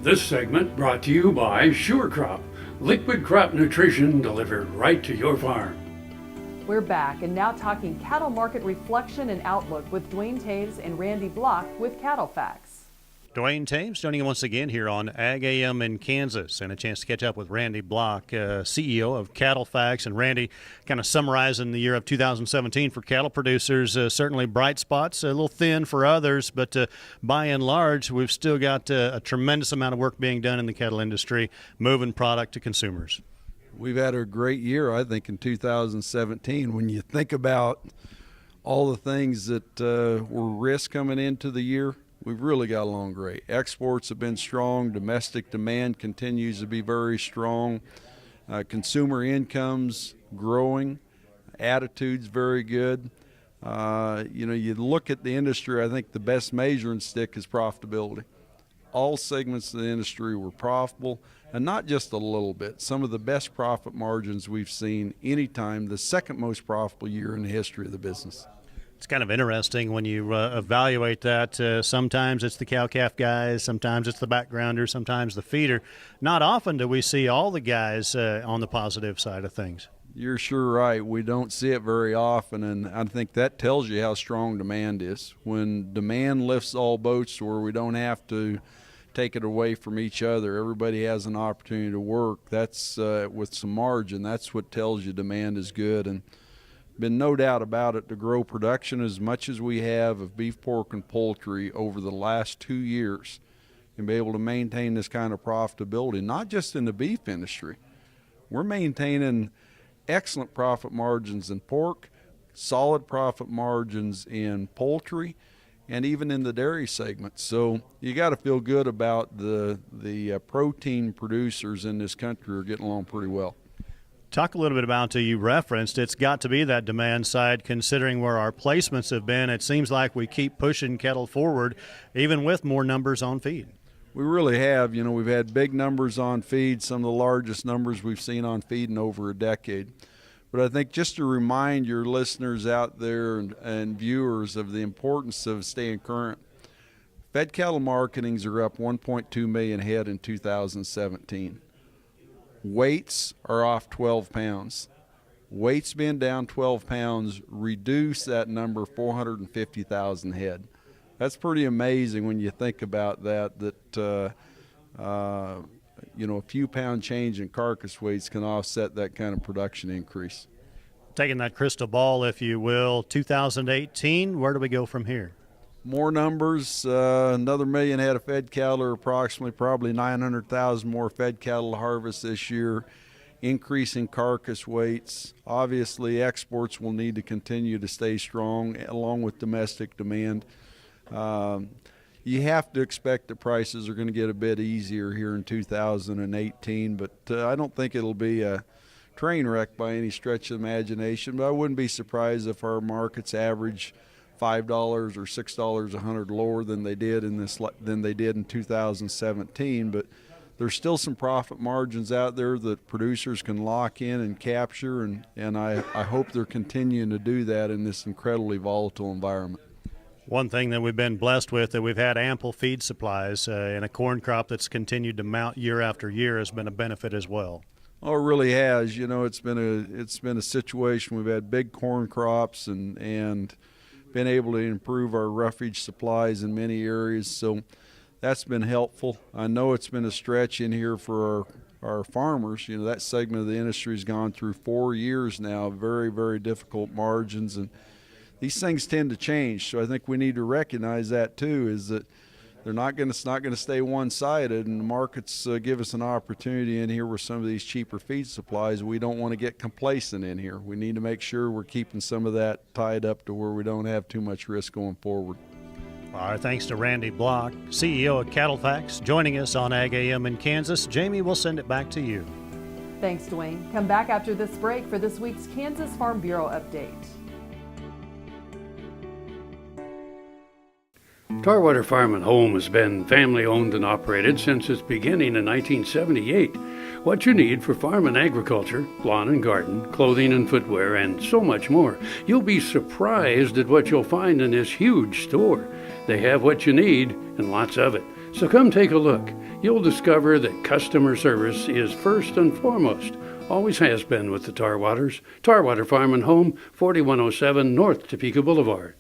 This segment brought to you by Sure Crop, liquid crop nutrition delivered right to your farm. We're back and now talking cattle market reflection and outlook with Duane Toews and Randy Blach with CattleFax. Duane Toews joining once again here on Ag AM in Kansas, and a chance to catch up with Randy Blach, CEO of CattleFax. And Randy, kind of summarizing the year of 2017 for cattle producers, certainly bright spots, a little thin for others, but by and large, we've still got a tremendous amount of work being done in the cattle industry, moving product to consumers. We've had a great year, I think, in 2017. When you think about all the things that were risks coming into the year, we've really got along great. Exports have been strong. Domestic demand continues to be very strong. Consumer incomes growing. Attitudes very good. You look at the industry, I think the best measuring stick is profitability. All segments of the industry were profitable, and not just a little bit. Some of the best profit margins we've seen anytime, the second most profitable year in the history of the business. It's kind of interesting when you evaluate that. Sometimes it's the cow-calf guys, sometimes it's the backgrounder, sometimes the feeder. Not often do we see all the guys on the positive side of things. You're sure right. We don't see it very often, and I think that tells you how strong demand is. When demand lifts all boats where we don't have to take it away from each other, everybody has an opportunity to work. That's with some margin. That's what tells you demand is good. And been no doubt about it, to grow production as much as we have of beef, pork, and poultry over the last 2 years and be able to maintain this kind of profitability, not just in the beef industry. We're maintaining excellent profit margins in pork, solid profit margins in poultry, and even in the dairy segment. So you got to feel good about the protein producers in this country are getting along pretty well. Talk a little bit about, you referenced, it's got to be that demand side considering where our placements have been. It seems like we keep pushing cattle forward even with more numbers on feed. We really have. We've had big numbers on feed, some of the largest numbers we've seen on feed in over a decade. But I think just to remind your listeners out there and viewers of the importance of staying current, fed cattle marketings are up 1.2 million head in 2017. Weights are off 12 pounds. Weights being down 12 pounds reduce that number 450,000 head. That's pretty amazing when you think about that a few pound change in carcass weights can offset that kind of production increase. Taking that crystal ball, if you will, 2018, where do we go from here? More numbers, another million head of fed cattle, or approximately probably 900,000 more fed cattle to harvest this year, increasing carcass weights. Obviously, exports will need to continue to stay strong along with domestic demand. You have to expect that prices are going to get a bit easier here in 2018, but I don't think it'll be a train wreck by any stretch of the imagination. But I wouldn't be surprised if our markets average $5 or $6 a hundred lower than they did in 2017. But there's still some profit margins out there that producers can lock in and capture, and I hope they're continuing to do that in this incredibly volatile environment. One thing that we've been blessed with, that we've had ample feed supplies, and a corn crop that's continued to mount year after year has been a benefit as well. Oh, it really has. It's been a situation. We've had big corn crops and been able to improve our roughage supplies in many areas, so that's been helpful. I know it's been a stretch in here for our farmers. That segment of the industry has gone through 4 years now, very, very difficult margins, and these things tend to change. So I think we need to recognize that too, is that it's not going to stay one-sided, and the markets give us an opportunity in here with some of these cheaper feed supplies. We don't want to get complacent in here. We need to make sure we're keeping some of that tied up to where we don't have too much risk going forward. Our thanks to Randy Blach, CEO of CattleFax, joining us on Ag AM in Kansas. Jamie, we'll send it back to you. Thanks, Duane. Come back after this break for this week's Kansas Farm Bureau update. Tarwater Farm and Home has been family owned and operated since its beginning in 1978. What you need for farm and agriculture, lawn and garden, clothing and footwear, and so much more. You'll be surprised at what you'll find in this huge store. They have what you need and lots of it. So come take a look. you'll discover that customer service is first and foremost. Always has been with the Tarwaters. Tarwater Farm and Home, 4107 North Topeka Boulevard.